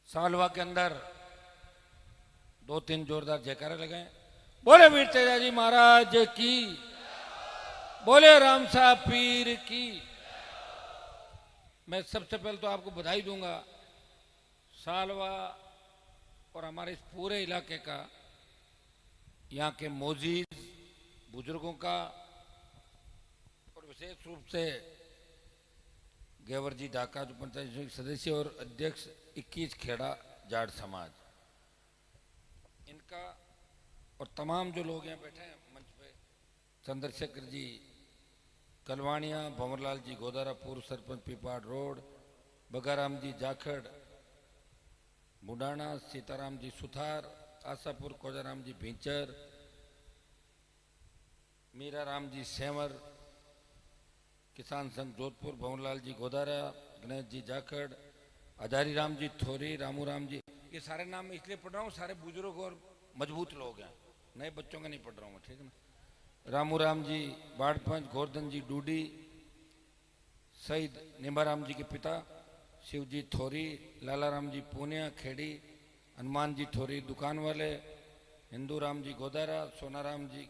सालवा के अंदर 2-3 जोरदार जयकारे लगाए। बोले वीर तेजाजी महाराज की, बोले राम साहब पीर की। मैं सबसे पहले तो आपको बधाई दूंगा, सालवा और हमारे इस पूरे इलाके का, यहाँ के मोजीज बुजुर्गों का, और विशेष रूप से गेवर जी ढाका जो पंचायत सदस्य और अध्यक्ष 21 खेड़ा जाट समाज, इनका और तमाम जो लोग यहाँ बैठे हैं मंच पे, चंद्रशेखर जी कलवाणिया, भंवरलाल जी गोदारा पूर्व सरपंच पीपाड़ रोड, बगाराम जी जाखड़ मुडाना, सीताराम जी सुथार, आशापुर कोजाराम जी भींचर, मीरा राम जी सेंवर, किसान संघ जोधपुर भंवरलाल जी गोदारा, गणेश जी जाखड़, हजारी राम जी थोरी, रामू राम जी, ये सारे नाम मैं इसलिए पढ़ रहा हूँ, सारे बुजुर्ग और मजबूत लोग हैं, नए बच्चों का नहीं पढ़ रहा हूँ मैं, ठीक है ना। रामू राम जी बाड़पंच, गोवर्धन जी डूडी, शहीद निम्बाराम जी के पिता शिवजी थोरी, लाला राम जी पूनिया खेड़ी, हनुमान जी थोरी दुकान वाले, हिंदू राम जी गोदारा, सोनाराम जी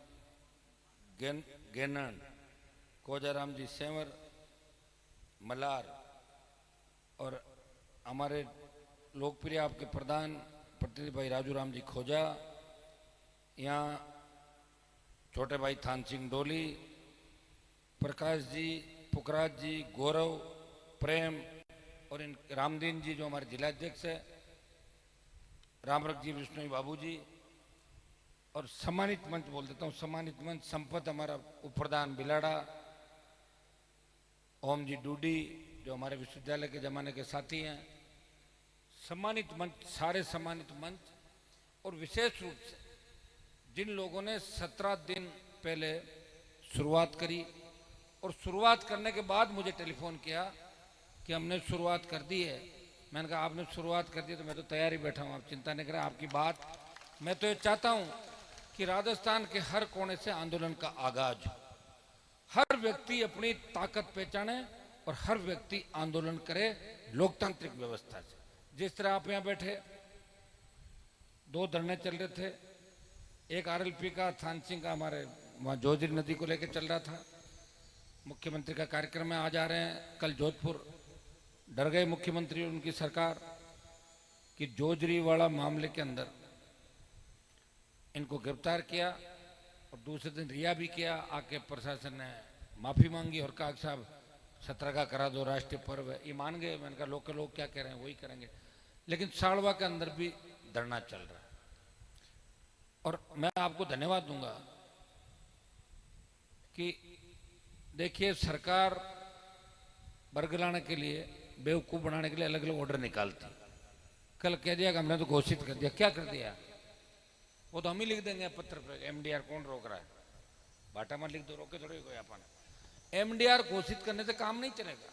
गेनन, कोजाराम जी सेंवर मलार, और हमारे लोकप्रिय आपके प्रधान प्रतिनिधि भाई राजू राम जी खोजा, यहाँ छोटे भाई थान सिंह डोली, प्रकाश जी, पुखराज जी, गौरव, प्रेम, और इन रामदीन जी जो हमारे जिलाध्यक्ष है, रामरख जी, विष्णु बाबू जी, और सम्मानित मंच बोल देता हूँ, सम्मानित मंच संपत हमारा उपप्रधान बिलाड़ा, ओम जी डूडी जो हमारे विश्वविद्यालय के जमाने के साथी हैं, सम्मानित मंच, सारे सम्मानित मंच, और विशेष रूप से जिन लोगों ने 17 दिन पहले शुरुआत करी और शुरुआत करने के बाद मुझे टेलीफोन किया कि हमने शुरुआत कर दी है। मैंने कहा आपने शुरुआत कर दी तो मैं तो तैयारी बैठा हूँ, आप चिंता नहीं करें, आपकी बात, मैं तो ये चाहता हूँ कि राजस्थान के हर कोने से आंदोलन का आगाज हो, हर व्यक्ति अपनी ताकत पहचाने और हर व्यक्ति आंदोलन करे लोकतांत्रिक व्यवस्था से। जिस तरह आप यहाँ बैठे, 2 धरने चल रहे थे, एक आरएलपी का थान सिंह का हमारे वहाँ जोजरी नदी को लेकर चल रहा था, मुख्यमंत्री का कार्यक्रम में आज आ रहे हैं। कल जोधपुर डर गए मुख्यमंत्री और उनकी सरकार कि जोजरी वाला मामले के अंदर इनको गिरफ्तार किया और दूसरे दिन रिहा भी किया, आके प्रशासन ने माफी मांगी और कहा साहब 17 का करा दो, राष्ट्रीय पर्व है, ये मान गए। मैंने कहा लोग क्या कह रहे हैं वही करेंगे, लेकिन सालवा के अंदर भी धरना चल रहा है। और मैं आपको धन्यवाद दूंगा कि देखिए सरकार बरगलाने के लिए, बेवकूफ बनाने के लिए अलग अलग ऑर्डर निकालती। कल कह दिया कि हमने तो घोषित कर दिया, क्या कर दिया? वो तो हम ही लिख देंगे पत्र पे, एमडीआर कौन रोक रहा है? बाटा मत लिख दो, रोके थोड़ी कोई अपन। एमडीआर घोषित करने से काम नहीं चलेगा,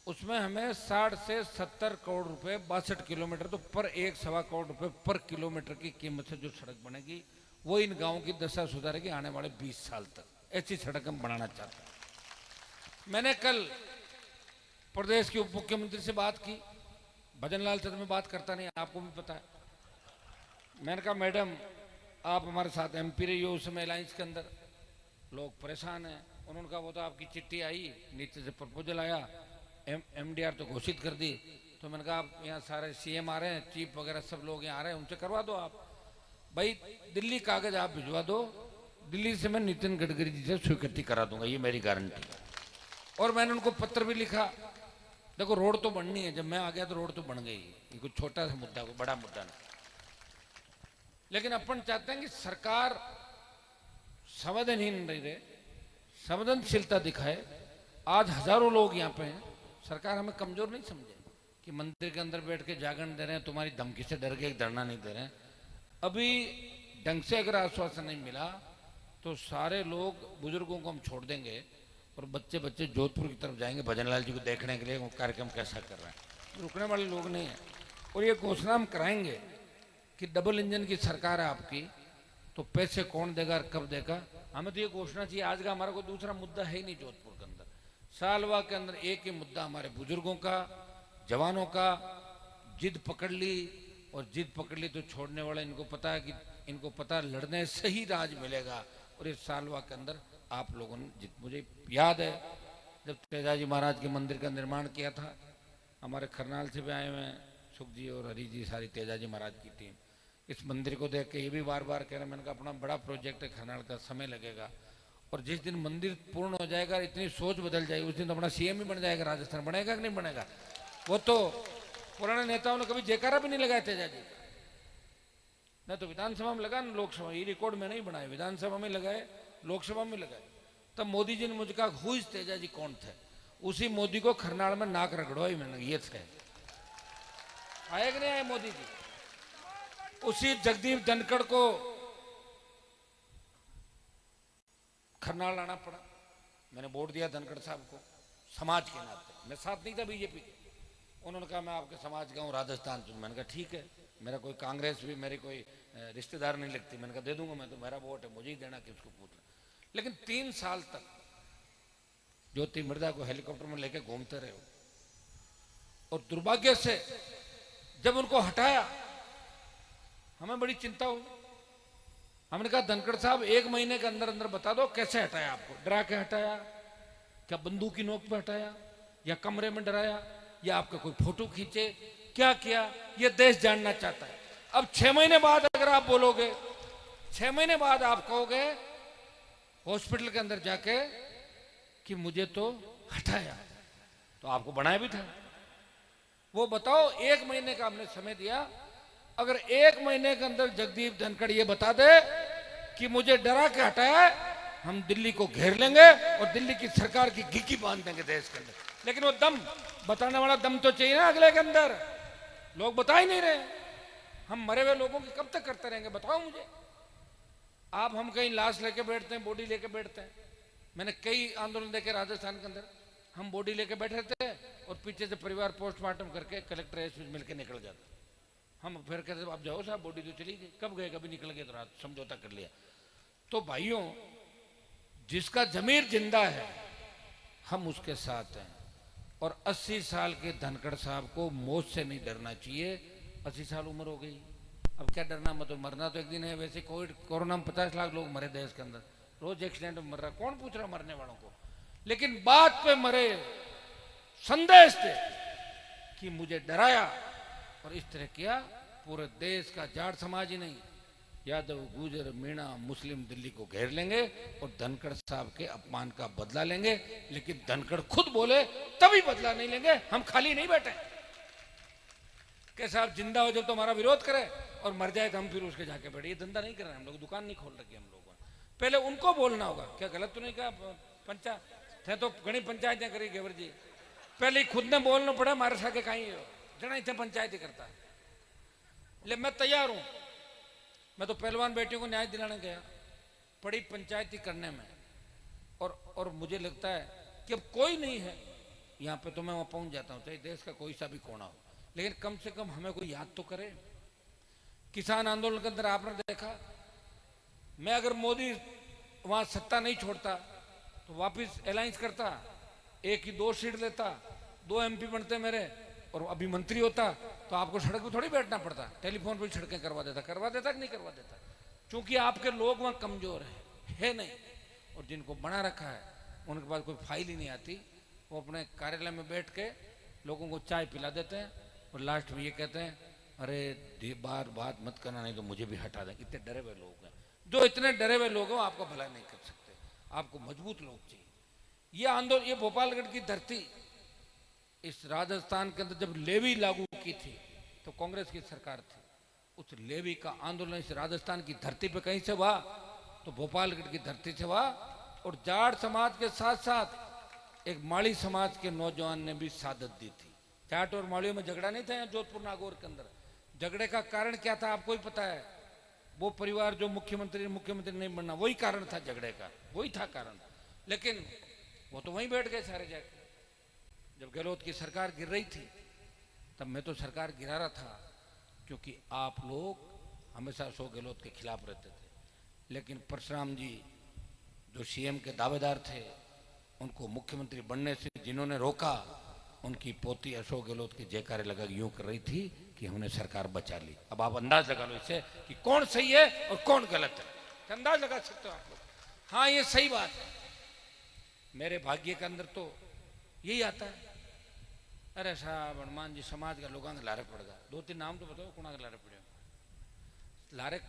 उसमें हमें 60 से 70 करोड़ रुपए, 62 किलोमीटर, तो पर 1-1.25 करोड़ रुपए पर किलोमीटर की कीमत से जो सड़क बनेगी वो इन गांवों की दशा सुधारेगी आने वाले 20 साल तक। ऐसी सड़क हम बनाना चाहते हैं। मैंने कल प्रदेश के उप मुख्यमंत्री से बात की, भजनलाल से मैं बात करता नहीं, आपको भी पता है। मैंने कहा मैडम आप हमारे साथ एमपी रही हो, उस समय अलायंस के अंदर लोग परेशान हैं। उन्होंने कहा वो तो आपकी चिट्ठी आई, नीचे से प्रपोजल आया, एमडीआर तो घोषित कर दी। तो मैंने कहा आप यहाँ सारे सीएम आ रहे हैं, चीफ वगैरह सब लोग यहाँ आ रहे हैं, उनसे करवा दो आप भाई, दिल्ली कागज आप भिजवा दो, दिल्ली से मैं नितिन गडकरी जी से स्वीकृति करा दूंगा, ये मेरी गारंटी। और मैंने उनको पत्र भी लिखा, देखो रोड तो बननी है, जब मैं आ गया तो रोड तो बन गई, ये कोई छोटा सा मुद्दा, कोई बड़ा मुद्दा नहीं। लेकिन अपन चाहते हैं कि सरकार संवेदनहीन नहीं रहे, संवेदनशीलता दिखाए। आज हजारों लोग यहाँ पे हैं, सरकार हमें कमजोर नहीं समझे कि मंदिर के अंदर बैठ के जागरण दे रहे हैं, तुम्हारी धमकी से डर के एक धरना नहीं दे रहे हैं। अभी ढंग से अगर आश्वासन नहीं मिला तो सारे लोग, बुजुर्गों को हम छोड़ देंगे और बच्चे बच्चे जोधपुर की तरफ जाएंगे भजनलाल जी को देखने के लिए वो कार्यक्रम कैसा कर रहे हैं। रुकने वाले लोग नहीं हैं। और ये घोषणा हम कराएंगे कि डबल इंजन की सरकार है आपकी, तो पैसे कौन देगा और कब देगा, हमें तो ये घोषणा चाहिए। आज का हमारा कोई दूसरा मुद्दा है ही नहीं जोधपुर के अंदर। सालवा के अंदर एक ही मुद्दा हमारे बुजुर्गों का, जवानों का, जिद पकड़ ली, और जिद पकड़ ली तो छोड़ने वाला, इनको पता है कि इनको पता लड़ने से ही राज मिलेगा। और इस सालवा के अंदर आप लोगों ने मुझे याद है जब तेजाजी महाराज के मंदिर का निर्माण किया था, हमारे खरनाल से भी आए हुए हैं सुख जी और हरी जी, सारी तेजाजी महाराज की टीम। इस मंदिर को देख के ये भी बार बार कह रहे हैं, मैंने कहा अपना बड़ा प्रोजेक्ट है खरनाल का, समय लगेगा। और जिस दिन मंदिर पूर्ण हो जाएगा, इतनी सोच बदल जाएगी, उस दिन तो अपना सीएम ही बन जाएगा राजस्थान। बनेगा कि नहीं बनेगा? वो तो पुराने नेताओं ने कभी जयकारा भी नहीं लगाया तेजाजी का, न तो विधानसभा में लगा न लोकसभा, ये रिकॉर्ड में नहीं बनाए, विधानसभा में लगाए, लोकसभा में लगाए। तब मोदी जी ने मुझे कहा हु इज तेजाजी, कौन थे? उसी मोदी को खरनाल में नाक रगड़वाई मैंने, ये थे। आए कि नहीं आए मोदी जी? उसी जगदीप धनखड़ को खरनाल आना पड़ा। मैंने वोट दिया धनखड़ साहब को समाज के नाते, मैं साथ नहीं था बीजेपी के। उन्होंने कहा मैं आपके समाज का हूँ, राजस्थान से। मैंने कहा ठीक है, मेरा कोई कांग्रेस भी मेरी कोई रिश्तेदार नहीं लगती। मैंने कहा दे दूंगा, मैं तो, मेरा वोट है, मुझे ही देना, किसको पूछना। लेकिन 3 साल तक ज्योति मृदा को हेलीकॉप्टर में लेके घूमते रहे हो, और दुर्भाग्य से जब उनको हटाया हमें बड़ी चिंता हुई। हमने कहा धनखड़ साहब 1 महीने के अंदर अंदर बता दो कैसे हटाया आपको, डरा के हटाया, क्या बंदूक की नोक पे हटाया, या कमरे में डराया, या आपका कोई फोटो खींचे, क्या किया, ये देश जानना चाहता है। अब 6 महीने बाद अगर आप बोलोगे, 6 महीने बाद आप कहोगे हॉस्पिटल के अंदर जाके कि मुझे तो हटाया, तो आपको बनाया भी था। वो बताओ 1 महीने का हमने समय दिया, अगर 1 महीने के अंदर जगदीप धनखड़ ये बता दे कि मुझे डरा के हटाया, हम दिल्ली को घेर लेंगे और दिल्ली की सरकार की घिकी बांध देंगे देश के अंदर। लेकिन वो दम बताने वाला दम तो चाहिए ना अगले के अंदर। लोग बता ही नहीं रहे, हम मरे हुए लोगों की कब तक करते रहेंगे? बताओ मुझे। आप हम कहीं लाश लेके बैठते हैं, बॉडी लेके बैठते हैं। मैंने कई आंदोलन देखे राजस्थान के अंदर, हम बॉडी लेके बैठे थे और पीछे से परिवार पोस्टमार्टम करके कलेक्टर एसपी मिलकर निकल जाता। हम फिर कहते आप जाओ साहब, बॉडी तो चली गई, कब गए? कभी निकल गए तो रात समझौता कर लिया। तो भाइयों, जिसका जमीर जिंदा है हम उसके साथ हैं। और 80 साल के धनखड़ साहब को मौत से नहीं डरना चाहिए। 80 साल उम्र हो गई, अब क्या डरना, मतलब मरना तो एक दिन है। वैसे कोरोना में 50 लाख लोग मरे देश के अंदर, रोज एक्सीडेंट में मर रहा, कौन पूछ रहा मरने वालों को? लेकिन बात पे मरे, संदेश थे कि मुझे डराया और इस तरह किया। पूरे देश का जाट समाज ही नहीं, यादव, गुजर, मीणा, मुस्लिम दिल्ली को घेर लेंगे और धनखड़ साहब के अपमान का बदला लेंगे। लेकिन धनखड़ खुद बोले तभी बदला नहीं लेंगे, हम खाली नहीं बैठे कि साहब जिंदा हो जब तो हमारा विरोध करे और मर जाए तो हम फिर उसके जाके बैठे। ये धंधा नहीं कर रहे हम लोग, दुकान नहीं खोल रखी हम लोगों ने। पहले उनको बोलना होगा, क्या गलत तो नहीं कहा? पंचायत थे तो घनी पंचायतें करी गेवर जी, पहले ही खुद ने बोलना पड़ा, मारे साके कहीं जना इतने पंचायत ही करता है। ले मैं तैयार हूं, मैं तो पहलवान बेटियों को न्याय दिलाने गया पड़ी पंचायती करने में, और मुझे लगता है कि अब कोई नहीं है यहाँ पे, तो मैं वहां पहुंच जाता हूँ, चाहे देश का कोई सा भी कोना हो। लेकिन कम से कम हमें कोई याद तो करे। किसान आंदोलन के अंदर आपने देखा, मैं अगर मोदी वहां सत्ता नहीं छोड़ता तो वापिस अलायंस करता, 1 की 2 सीट लेता, 2 MP बनते मेरे, और अभी मंत्री होता तो आपको सड़क पे थोड़ी बैठना पड़ता, टेलीफोन पे सड़कें करवा देता कि नहीं करवा देता? क्योंकि आपके लोग वहां कमजोर है नहीं, और जिनको बना रखा है उनके पास कोई फाइल ही नहीं आती। वो अपने कार्यालय में बैठ के लोगों को चाय पिला देते हैं और लास्ट में ये कहते हैं अरे बार बात मत करना नहीं तो मुझे भी हटा दें। इतने डरे हुए लोग हैं। जो इतने डरे हुए लोग हैं आपको भला नहीं कर सकते, आपको मजबूत लोग चाहिए। ये आंदोलन, ये भोपालगढ़ की धरती, इस राजस्थान के अंदर जब लेवी लागू की थी तो कांग्रेस की सरकार थी, उस लेवी का आंदोलन इस राजस्थान की धरती पे कहीं से हुआ तो भोपालगढ़ की धरती से हुआ। और जाट समाज के साथ साथ एक माड़ी समाज के नौजवान ने भी सादत दी थी। जाट और माड़ियों में झगड़ा नहीं था यहाँ जोधपुर नागौर के अंदर। झगड़े का कारण क्या था आपको ही पता है, वो परिवार जो मुख्यमंत्री नहीं बनना, वही कारण था झगड़े का, वही था कारण। लेकिन वो तो वहीं बैठ गए सारे जाके। जब गहलोत की सरकार गिर रही थी तब मैं तो सरकार गिरा रहा था, क्योंकि आप लोग हमेशा अशोक गहलोत के खिलाफ रहते थे। लेकिन परशुराम जी जो CM के दावेदार थे, उनको मुख्यमंत्री बनने से जिन्होंने रोका, उनकी पोती अशोक गहलोत की जयकारे लगा यूं कर रही थी कि हमने सरकार बचा ली। अब आप अंदाज लगा लो इससे कि कौन सही है और कौन गलत है, अंदाज लगा सकते हो आप लोग। हाँ ये सही बात है, मेरे भाग्य के अंदर तो यही आता है। अरे साहब हनुमान जी समाज का लोगों के लारे पड़ गया, 2-3 नाम तो बताओ कौन के लारे पड़े। लारे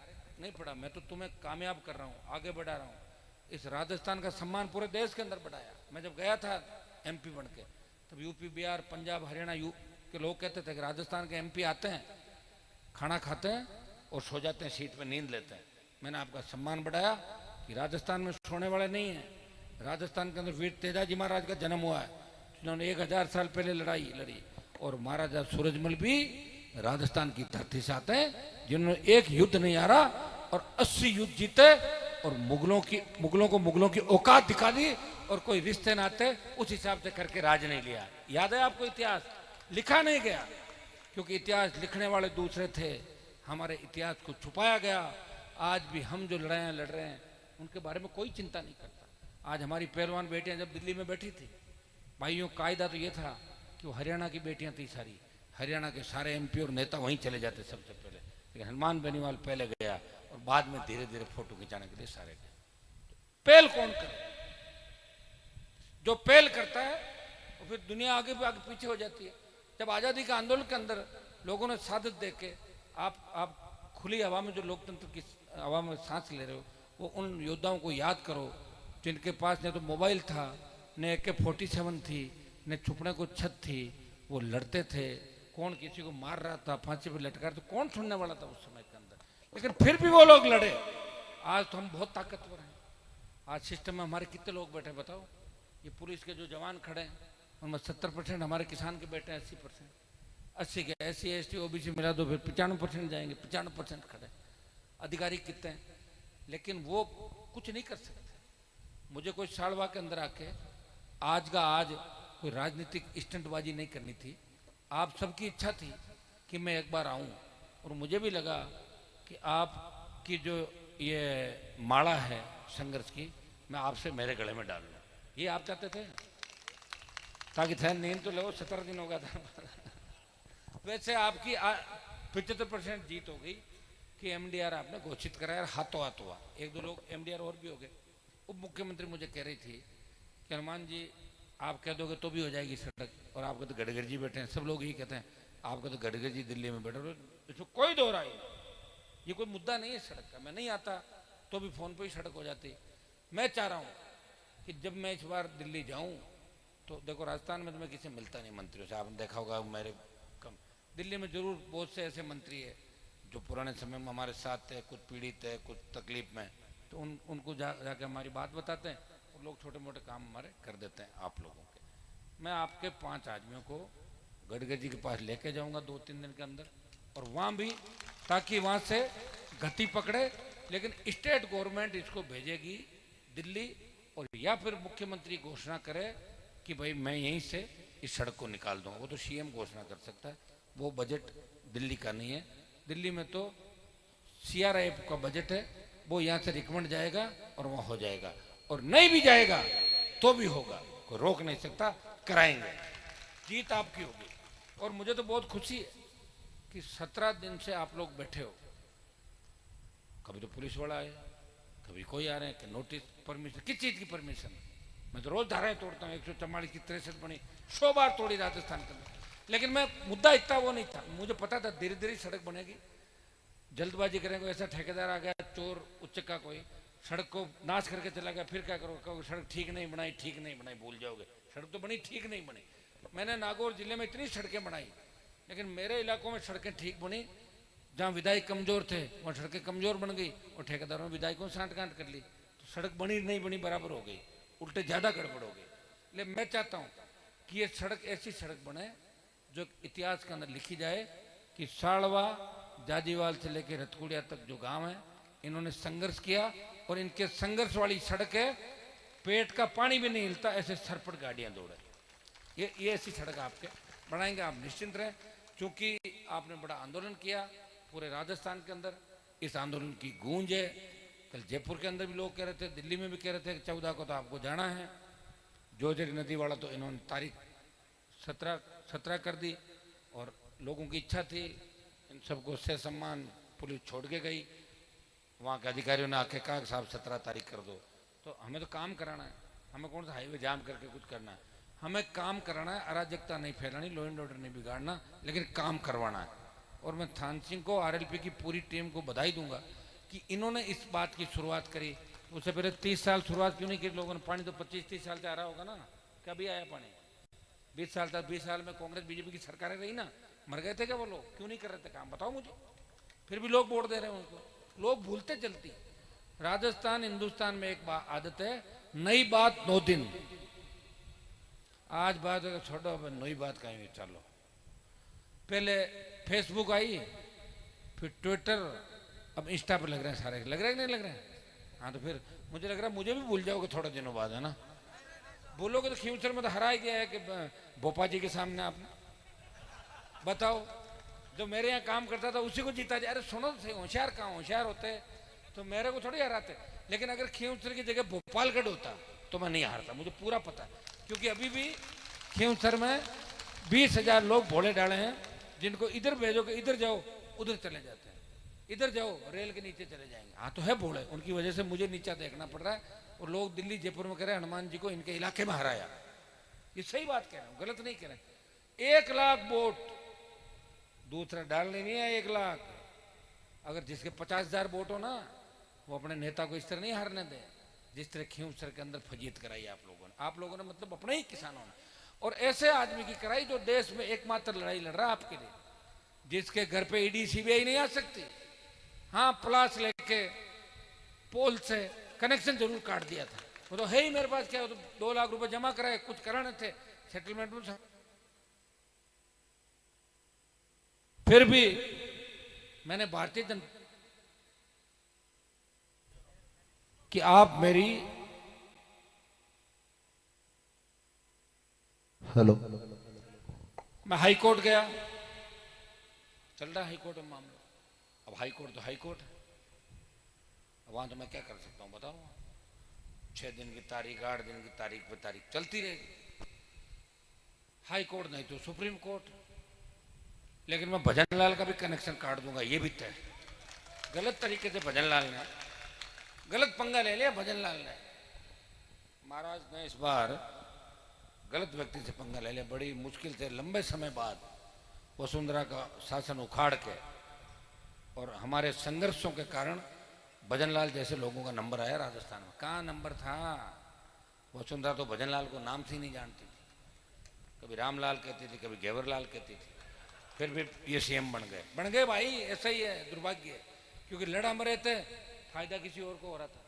नहीं पड़ा, मैं तो तुम्हें कामयाब कर रहा हूँ, आगे बढ़ा रहा हूँ। इस राजस्थान का सम्मान पूरे देश के अंदर बढ़ाया। मैं जब गया था एमपी बन के, तब यूपी बिहार पंजाब हरियाणा के लोग कहते थे कि राजस्थान के एमपी आते हैं, खाना खाते हैं और सो जाते हैं सीट पे, नींद लेते हैं। मैंने आपका सम्मान बढ़ाया कि राजस्थान में सोने वाले नहीं हैं। राजस्थान के अंदर वीर तेजाजी महाराज का जन्म हुआ है, जिन्होंने 1000 साल पहले लड़ाई लड़ी। और महाराजा सूरजमल भी राजस्थान की धरती से आते हैं, जिन्होंने एक युद्ध नहीं हारा और 80 युद्ध जीते और मुगलों की औकात दिखा दी। और कोई रिश्ते नाते उस हिसाब से करके राज नहीं लिया। याद है आपको, इतिहास लिखा नहीं गया क्योंकि इतिहास लिखने वाले दूसरे थे, हमारे इतिहास को छुपाया गया। आज भी हम जो लड़ रहे हैं उनके बारे में कोई चिंता नहीं करता। आज हमारी पहलवान बेटियां जब दिल्ली में बैठी थी, भाइयों कायदा तो ये था कि वो हरियाणा की बेटियां थी सारी, हरियाणा के सारे एमपी और नेता वहीं चले जाते सबसे पहले, लेकिन हनुमान बेनीवाल पहले गया और बाद में धीरे धीरे फोटो खिंचाने के लिए सारे गए। पहल कौन करे? जो पहल करता है और फिर दुनिया आगे पीछे हो जाती है। जब आज़ादी के आंदोलन के अंदर लोगों ने सादत दे के आप खुली हवा में जो लोकतंत्र की हवा में सांस ले रहे हो, वो उन योद्धाओं को याद करो जिनके पास न तो मोबाइल था, न AK-47 थी, न छुपने को छत थी। वो लड़ते थे, कौन किसी को मार रहा था, फांसी पर लटका रहा था, कौन सुनने वाला था उस समय के अंदर, लेकिन फिर भी वो लोग लड़े। आज तो हम बहुत ताकतवर हैं। आज सिस्टम में हमारे कितने लोग बैठे बताओ? ये पुलिस के जो जवान खड़े हैं उनमें 70% हमारे किसान के बैठे हैं, 80%, 80 के SC ST OBC मिला दो फिर 95% जाएंगे, 95% खड़े। अधिकारी कितने हैं, लेकिन वो कुछ नहीं कर सकते। मुझे कोई साड़वा के अंदर आके आज का आज कोई राजनीतिक स्टंटबाजी नहीं करनी थी। आप सबकी इच्छा थी कि मैं एक बार आऊं, और मुझे भी लगा कि आपकी जो ये माला है संघर्ष की, मैं आपसे मेरे गले में डाल लूं। ये आप चाहते थे, ताकि थे नींद तो लो, 17 दिन हो गया था। वैसे आपकी 75% जीत हो गई कि MDR आपने घोषित कराया, हाथों हाथ हुआ। 1-2 लोग MDR और भी हो गए। उप मुख्यमंत्री मुझे कह रही थी कि हनुमान जी आप कह दोगे तो भी हो जाएगी सड़क, और आपको तो गडकरी जी बैठे हैं, सब लोग यही कहते हैं आपको तो गडकरी जी दिल्ली में बैठे, इसमें कोई दो राय नहीं। ये कोई मुद्दा नहीं है सड़क का। मैं नहीं आता तो भी फोन पे ही सड़क हो जाती। मैं चाह रहा हूँ कि जब मैं इस बार दिल्ली जाऊँ तो देखो, राजस्थान में तो मैं किसी मिलता नहीं मंत्रियों से, आपने देखा होगा मेरे कम। दिल्ली में जरूर बहुत से ऐसे मंत्री है जो पुराने समय में हमारे साथ थे, कुछ पीड़ित है, कुछ तकलीफ में, तो उनको जाके हमारी बात बताते हैं और लोग छोटे मोटे काम हमारे कर देते हैं आप लोगों के। मैं आपके 5 आदमियों को गडकरी जी के पास लेके जाऊंगा 2-3 दिन के अंदर, और वहाँ भी, ताकि वहाँ से गति पकड़े। लेकिन स्टेट गवर्नमेंट इसको भेजेगी दिल्ली, और या फिर मुख्यमंत्री घोषणा करे कि भाई मैं यहीं से इस सड़क को निकाल दूंगा। वो तो CM घोषणा कर सकता है, वो बजट दिल्ली का नहीं है। दिल्ली में तो CRIF का बजट है, वो यहाँ से रिकमेंड जाएगा और वहाँ हो जाएगा, और नहीं भी जाएगा तो भी होगा, कोई रोक नहीं सकता, कराएंगे। जीत आपकी होगी। और मुझे तो बहुत खुशी है कि 17 दिन से आप लोग बैठे हो। कभी तो पुलिस वाला आए, कभी कोई आ रहे हैं कि नोटिस, परमिशन, किस चीज की परमिशन? मैं तो रोज धाराएं तोड़ता हूँ, 144 की 63 बनी, 100 बार तोड़ी राजस्थान के अंदर। लेकिन मैं मुद्दा इतना वो नहीं था, मुझे पता था धीरे धीरे सड़क बनेगी। जल्दबाजी करेंगे, ऐसा ठेकेदार आ गया चोर उच्चका कोई, सड़क को नाश करके चला गया, फिर क्या करोगे? सड़क ठीक नहीं बनाई, भूल जाओगे। सड़क तो बनी, ठीक नहीं बनी। मैंने नागौर जिले में इतनी सड़कें बनाई, लेकिन मेरे इलाकों में सड़कें ठीक बनी। जहाँ विधायक कमजोर थे वहाँ सड़कें कमजोर बन गई, और ठेकेदारों ने विधायकों से सांठ-गांठ कर ली, तो सड़क बनी नहीं बनी बराबर हो गई, उल्टे ज़्यादा गड़बड़ हो गई। लेकिन मैं चाहता हूँ कि ये सड़क ऐसी सड़क बने जो इतिहास के अंदर लिखी जाए कि साड़वा जाजीवाल से लेकर रतकुड़िया तक जो गांव है, इन्होंने संघर्ष किया, और इनके संघर्ष वाली सड़क है, पेट का पानी भी नहीं हिलता, ऐसे सरपट गाड़ियां दौड़े। ये ऐसी सड़क आपके बनाएंगे, आप निश्चिंत रहें। क्योंकि आपने बड़ा आंदोलन किया पूरे राजस्थान के अंदर, इस आंदोलन की गूंज है। कल जयपुर के अंदर भी लोग कह रहे थे, दिल्ली में भी कह रहे थे कि 14 को तो आपको जाना है। जोजरी नदी वाला तो इन्होंने तारीख 17 कर दी, और लोगों की इच्छा थी इन सबको से सम्मान पुलिस छोड़ के गई। वहाँ के अधिकारियों ने आके कहा कि साहब 17 तारीख कर दो। तो हमें तो काम कराना है, हमें कौन सा हाईवे जाम करके कुछ करना है, हमें काम कराना है, अराजकता नहीं फैलानी, लॉ एंड ऑर्डर नहीं बिगाड़ना, लेकिन काम करवाना है। और मैं थान सिंह को, आरएलपी की पूरी टीम को बधाई दूंगा कि इन्होंने इस बात की शुरुआत करी। उससे पहले 30 साल शुरुआत क्यों नहीं की लोगों ने? पानी तो 25-30 साल से आ रहा होगा ना, कभी आया पानी? 20 साल तक, 20 साल में कांग्रेस बीजेपी की सरकारें रही ना, मर गए थे क्या वो लोग? क्यों नहीं कर रहे थे काम? बताओ मुझे। फिर भी लोग वोट दे रहे हैं उनको। लोग भूलते चलती। राजस्थान हिंदुस्तान में एक आदत है, नई बात 9 दिन। आज बात छोड़ो, नई बात कहेंगे। चलो, पहले फेसबुक आई, फिर ट्विटर, अब इंस्टा पर लग रहे हैं सारे। लग रहे हैं कि नहीं लग रहे हैं? हाँ, तो फिर मुझे लग रहा है मुझे भी भूल जाओगे थोड़े दिनों बाद, है ना? बोलोगे तो खींचर में तो हरा ही गया है कि भोपा जी के सामने आपने। बताओ, जो मेरे यहाँ काम करता था उसी को जीता जाए। अरे सुनो तो सही, होशियार कहाँ होशियार होते तो मेरे को थोड़ी हराते। लेकिन अगर खींवसर की जगह भोपालगढ़ होता तो मैं नहीं हारता, मुझे पूरा पता है। क्योंकि अभी भी खींवसर में 20,000 लोग भोले डाले हैं, जिनको इधर भेजोगे इधर जाओ उधर चले जाते हैं, इधर जाओ रेल के नीचे चले जाएंगे। हाँ तो है भोले, उनकी वजह से मुझे नीचा देखना पड़ रहा है। और लोग दिल्ली जयपुर में कह रहे हैं हनुमान जी को इनके इलाके में हराया। ये सही बात कह रहे हैं, गलत नहीं कह रहे। 1 लाख वोट दूसरा डालने नहीं है। 1 लाख, अगर जिसके 50,000 वोट हो ना, वो अपने नेता को इस तरह नहीं हारने दे जिस तरह खींवसर के अंदर फजीयत कराई आप लोगों ने मतलब अपने ही किसानों ने। और ऐसे आदमी की कराई जो देश में एकमात्र लड़ाई लड़ रहा है आपके लिए, जिसके घर पे ईडी सीबीआई नहीं आ सकती। हाँ, प्लास लेके पोल से कनेक्शन जरूर काट दिया था, वो तो है ही मेरे पास। क्या हो तो 2 लाख रुपए जमा कराए, कुछ कराने थे सेटलमेंट में। फिर भी मैंने भारतीय जनता कि आप मेरी हेलो, मैं हाई कोर्ट गया, चल रहा हाई कोर्ट में मामला। अब हाई कोर्ट तो हाई कोर्ट है, वहां तो मैं क्या कर सकता हूं बताओ? 6 दिन की तारीख, 8 दिन की तारीख पे तारीख चलती रहेगी। हाई कोर्ट नहीं तो सुप्रीम कोर्ट। लेकिन मैं भजन लाल का भी कनेक्शन काट दूंगा, ये भी तय। गलत तरीके से भजन लाल ने गलत पंगा ले लिया। भजन लाल ने, महाराज ने इस बार गलत व्यक्ति से पंगा ले लिया। बड़ी मुश्किल से लंबे समय बाद वसुंधरा का शासन उखाड़ के और हमारे संघर्षों के कारण भजन लाल जैसे लोगों का नंबर आया राजस्थान में। कहाँ नंबर था? वसुंधरा तो भजन लाल को नाम से ही नहीं जानती थी। कभी रामलाल कहती थी, कभी घेवर लाल कहती थी। फिर भी ये सीएम बन गए भाई। ऐसा ही है, दुर्भाग्य है। क्योंकि लड़ा मरे थे, फायदा किसी और को हो रहा था।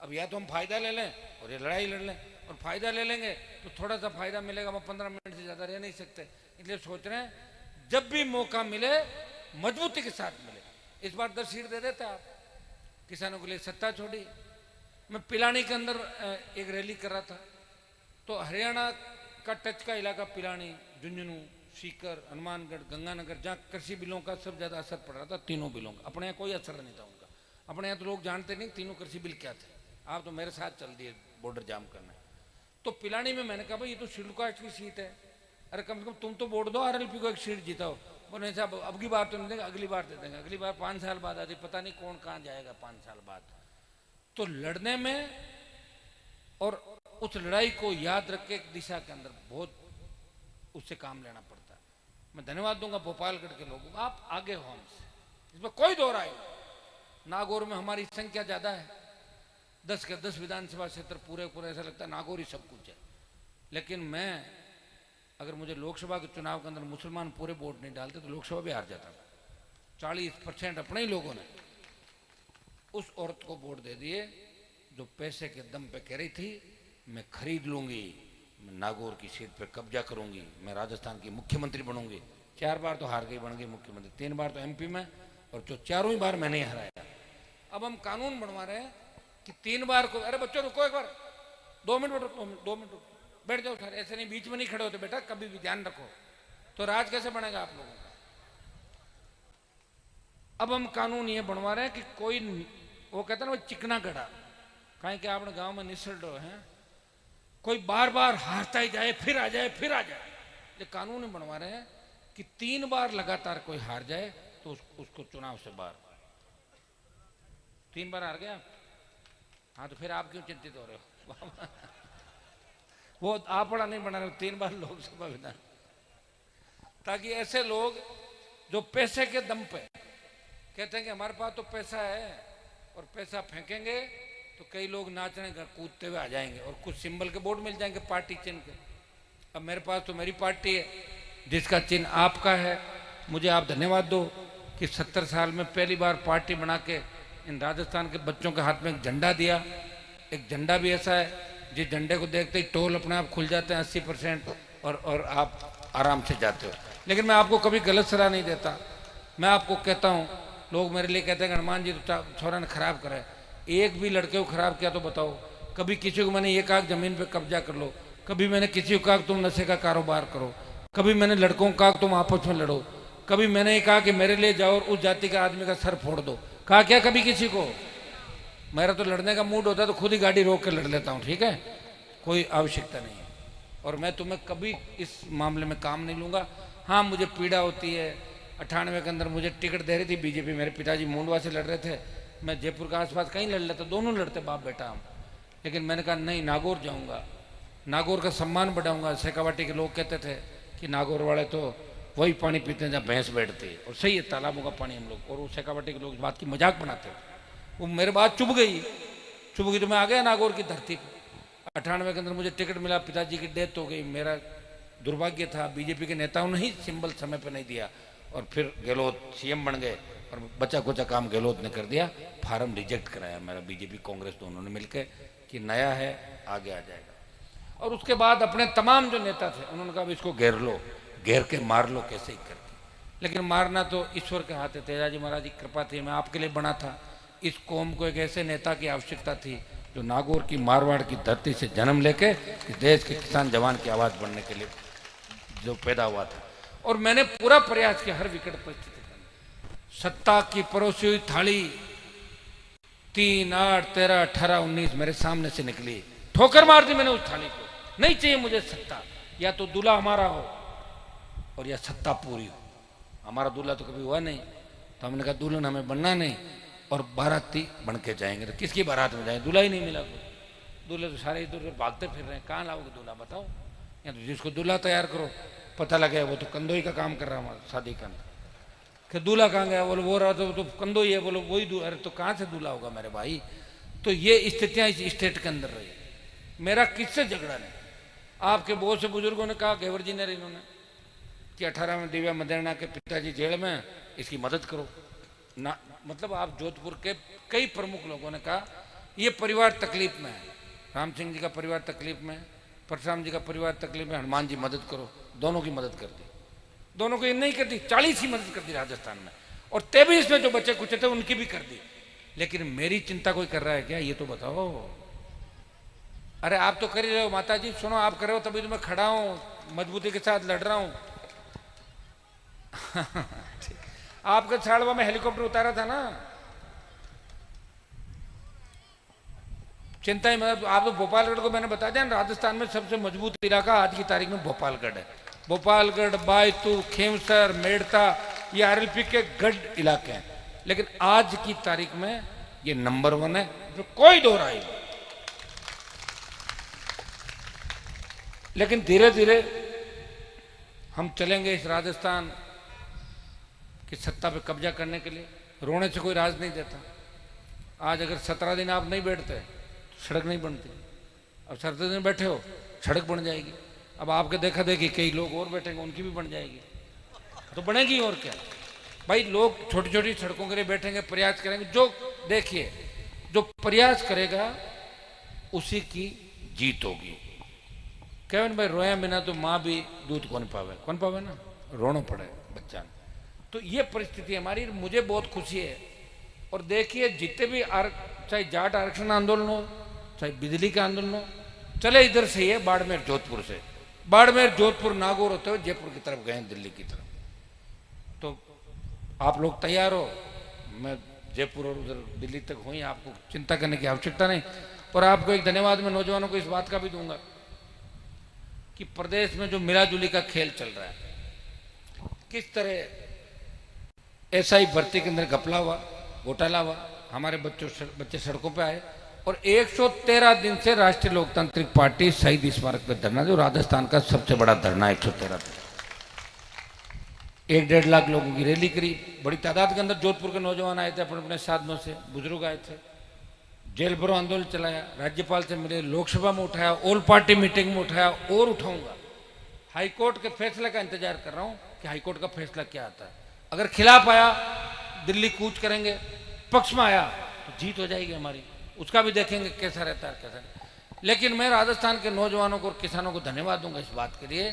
अब या तो हम फायदा ले लें और ये लड़ाई लड़ लें, और फायदा ले लेंगे तो थोड़ा सा फायदा मिलेगा, हम 15 मिनट से ज्यादा रह नहीं सकते। इसलिए सोच रहे हैं जब भी मौका मिले मजबूती के साथ मिले। इस बार 10 सीट दे देते आप किसानों के लिए। सत्ता छोड़ी। मैं पिलानी के अंदर एक रैली कर रहा था, तो हरियाणा का टच का इलाका पिलानी, झुंझुनू, सीकर, हनुमानगढ़, गंगानगर, जहाँ कृषि बिलों का सब ज्यादा असर पड़ रहा था, तीनों बिलों का। अपने यहाँ कोई असर नहीं था उनका। अपने यहाँ तो लोग जानते नहीं तीनों कृषि बिल क्या थे। आप तो मेरे साथ चल दिए बॉर्डर जाम करने। तो पिलानी में मैंने कहा भाई ये तो शेड्यूल कास्ट की सीट है, अरे कम से कम तुम तो वोट दो, आरएलपी को एक सीट जीताओ। बोले साहब अब की बार तो नहीं देंगे, अगली बार दे देंगे। अगली बार 5 साल बाद आती, पता नहीं कौन कहाँ जाएगा 5 साल बाद। तो लड़ने में और उस लड़ाई को याद रख के एक दिशा के अंदर बहुत उससे काम लेना पड़ता है। मैं धन्यवाद दूंगा भोपालगढ़ के लोगों को, आप आगे हो हमसे, इसमें कोई दो राय नहीं। नागौर में हमारी संख्या ज्यादा है, 10 के 10 विधानसभा क्षेत्र पूरे ऐसा लगता है नागौर ही सब कुछ है। लेकिन मैं अगर मुझे लोकसभा के चुनाव के अंदर मुसलमान पूरे वोट नहीं डालते तो लोकसभा भी हार जाता था। 40% अपने ही लोगों ने उस औरत को वोट दे दिए जो पैसे के दम पे कह रही थी मैं खरीद लूंगी, मैं नागौर की सीट पे कब्जा करूंगी, मैं राजस्थान की मुख्यमंत्री बनूंगी। 4 बार तो हार गई, बन गई मुख्यमंत्री। 3 बार तो एमपी में, और जो 4वीं बार मैंने हराया। अब हम कानून बनवा रहे हैं कि 3 बार को, अरे बच्चों रुको एक बार, 2 मिनट रुको, 2 मिनट रुको, बैठ जाओ सर। ऐसे नहीं बीच में नहीं खड़े होते बेटा, कभी भी ध्यान रखो। तो राज कैसे बनेगा आप लोगों का? अब हम कानून ये बनवा रहे हैं कि कोई, वो कहता है ना चिकना गड़ा, कहीं के आपने गांव में निसर्डो है, कोई बार बार हारता ही जाए, फिर आ जाए, फिर आ जाए। ये कानून बनवा रहे हैं कि 3 बार लगातार कोई हार जाए तो तो उसको चुनाव से बाहर। 3 बार हार गया। हाँ तो फिर आप क्यों चिंतित हो रहे हो? वो आप बड़ा नहीं बना रहे, 3 बार लोकसभा विधान। ताकि ऐसे लोग जो पैसे के दम पे कहते हैं कि हमारे पास तो पैसा है और पैसा फेंकेंगे तो कई लोग नाचने कूदते हुए आ जाएंगे और कुछ सिंबल के बोर्ड मिल जाएंगे पार्टी चिन्ह के। अब मेरे पास तो मेरी पार्टी है जिसका चिन्ह आपका है। मुझे आप धन्यवाद दो कि 70 साल में पहली बार पार्टी बना के इन राजस्थान के बच्चों के हाथ में एक झंडा दिया। एक झंडा भी ऐसा है जिस झंडे को देखते ही टोल अपने आप खुल जाते हैं 80% और आप आराम से जाते हो। लेकिन मैं आपको कभी गलत सलाह नहीं देता। मैं आपको कहता हूँ, लोग मेरे लिए कहते हैं हनुमान जी तो छोरा ने खराब करा है। एक भी लड़के को खराब किया तो बताओ? कभी किसी को मैंने ये कहा जमीन पे कब्जा कर लो, कभी मैंने किसी को कहा तुम नशे का कारोबार करो, कभी मैंने लड़कों को कहा तुम आपस में लड़ो, कभी मैंने ये कहा कि मेरे लिए जाओ और उस जाति का आदमी का सर फोड़ दो? कहा क्या कभी किसी को? मेरा तो लड़ने का मूड होता है तो खुद ही गाड़ी रोक के लड़ लेता हूँ, ठीक है, कोई आवश्यकता नहीं है। और मैं तुम्हें कभी इस मामले में काम नहीं लूँगा। हाँ मुझे पीड़ा होती है। 98 के अंदर मुझे टिकट दे रही थी बीजेपी, मेरे पिताजी मूंडवा से लड़ रहे थे, मैं जयपुर के आसपास कहीं लड़ लेता, दोनों लड़ते बाप बेटा हम। लेकिन मैंने कहा नहीं, नागौर जाऊँगा, नागौर का सम्मान बढ़ाऊँगा। शेखावाटी के लोग कहते थे कि नागौर वाले तो वही पानी पीते हैं जहाँ भैंस बैठती है, और सही है, तालाबों का पानी हम लोग। और वो शेखावाटी के लोग इस बात की मजाक बनाते हैं। वो मेरे बात चुभ गई तो मैं आ गया नागौर की धरती पर। 98 के अंदर मुझे टिकट मिला, पिताजी की डेथ हो गई, मेरा दुर्भाग्य था। बीजेपी के नेताओं ने ही सिंबल समय पर नहीं दिया और फिर गहलोत सीएम बन गए और बचा कुचा काम गहलोत ने कर दिया। फार्म रिजेक्ट कराया मेरा बीजेपी कांग्रेस दोनों ने मिलकर कि नया है, आगे आ जाएगा। और उसके बाद अपने तमाम जो नेता थे उन्होंने कहा इसको घेर लो, घेर के मार लो कैसे ही करके। लेकिन मारना तो ईश्वर के हाथ है। तेजाजी महाराज की कृपा थी, मैं आपके लिए बना था। इस कौम को एक ऐसे नेता की आवश्यकता थी जो नागौर की मारवाड़ की धरती से जन्म लेके इस देश के किसान जवान की आवाज़ बनने के लिए जो पैदा हुआ था। और मैंने पूरा प्रयास किया हर विकट परिस्थिति में। सत्ता की परोसी हुई थाली 3, 8, 13, 18, 19 मेरे सामने से निकली, ठोकर मार दी मैंने उस थाली को। नहीं चाहिए मुझे सत्ता, या तो दूल्हा हमारा हो और या सत्ता पूरी हो। हमारा दूल्हा तो कभी हुआ नहीं, तो हमने कहा दुल्हन हमें बनना नहीं और बाराती बन के जाएंगे। तो किसकी बारात में जाएंगे? दूल्हा ही नहीं मिला कोई। दूल्हे तो सारे इधर उधर भागते फिर रहे हैं, कहाँ लाओगे दूल्हा बताओ? या तो जिसको दूल्हा तैयार करो, पता लगे वो तो कंदोई का काम कर रहा हमारा शादी का। कि दूल्हा कहाँ गया? बोलो वो रहा तो कंदोई है, बोलो वही दूल्हा। अरे तो कहाँ से दूल्हा होगा मेरे भाई? तो ये स्थितियाँ इस स्टेट के अंदर रही। मेरा किससे झगड़ा नहीं। आपके बहुत से बुजुर्गों ने कहा, घेवर जी ने इन्होंने, कि 18 में दिव्या मदेरणा के पिताजी जेल में, इसकी मदद करो ना। मतलब आप जोधपुर के कई प्रमुख लोगों ने कहा ये परिवार तकलीफ में है, राम सिंह जी का परिवार तकलीफ में है, परशुराम जी का परिवार तकलीफ में, हनुमान जी मदद करो। दोनों की मदद कर दी, दोनों को ये नहीं कर दी, 40 ही मदद कर दी राजस्थान में, और 23 में जो बच्चे कुछ थे उनकी भी कर दी। लेकिन मेरी चिंता कोई कर रहा है क्या? ये तो बताओ। अरे आप तो कर ही रहे हो माता जी, सुनो, आप कर रहे हो तभी तो मैं खड़ा हूं, मजबूती के साथ लड़ रहा हूं। आपके छाड़वा में हेलीकॉप्टर उतारा था ना, चिंता ही मतलब। आप तो भोपालगढ़ को मैंने बता दिया, राजस्थान में सबसे मजबूत इलाका आज की तारीख में भोपालगढ़ है। भोपालगढ़, बायतू, खेमसर, मेड़ता, ये आरएलपी के गढ़ इलाके हैं। लेकिन आज की तारीख में ये नंबर 1 है, जो कोई दो राय नहीं। लेकिन धीरे धीरे हम चलेंगे इस राजस्थान की सत्ता पे कब्जा करने के लिए। रोने से कोई राज नहीं देता। आज अगर 17 दिन आप नहीं बैठते सड़क नहीं बनती। अब 17 दिन बैठे हो सड़क बन जाएगी। अब आपके देखा देखी कई लोग और बैठेंगे, उनकी भी बन जाएगी, तो बनेगी। और क्या भाई, लोग छोटी छोटी सड़कों के लिए बैठेंगे, प्रयास करेंगे। जो देखिए, जो प्रयास करेगा उसी की जीत होगी। केवन भाई, रोया बिना तो माँ भी दूध कौन पावे ना, रोना पड़े बच्चा ने। तो ये परिस्थिति हमारी, मुझे बहुत खुशी है। और देखिए, जितने भी चाहे जाट आरक्षण आंदोलन हो, चाहे बिजली का आंदोलन हो, चले इधर से ही है, बाड़मेर जोधपुर से, बाड़मेर जोधपुर नागौर होते हुए जयपुर की तरफ गए, दिल्ली की तरफ। तो आप लोग तैयार हो? मैं जयपुर और उधर दिल्ली तक हुई, आपको चिंता करने की आवश्यकता नहीं। और आपको एक धन्यवाद मैं नौजवानों को इस बात का भी दूंगा कि प्रदेश में जो मिला जुली का खेल चल रहा है, किस तरह एसआई भर्ती के अंदर घपला हुआ, घोटाला हुआ, हमारे बच्चे सड़कों पे आए और 113 दिन से राष्ट्रीय लोकतांत्रिक पार्टी शहीद स्मारक पे धरना, जो राजस्थान का सबसे बड़ा धरना, 113 दिन, 1-1.5 लाख लोगों की रैली करी, बड़ी तादाद के अंदर जोधपुर के नौजवान आए थे अपने अपने साधनों से, बुजुर्ग आए थे, जेल भरो आंदोलन चलाया, राज्यपाल से मिले, लोकसभा में उठाया, ऑल पार्टी मीटिंग में उठाया और उठाऊंगा। हाईकोर्ट के फैसले का इंतजार कर रहा हूं कि हाईकोर्ट का फैसला क्या आता है। अगर खिलाफ आया दिल्ली कूच करेंगे, पक्ष में आया तो जीत हो जाएगी हमारी, उसका भी देखेंगे कैसा रहता है कैसा नहीं। लेकिन मैं राजस्थान के नौजवानों को और किसानों को धन्यवाद दूंगा इस बात के लिए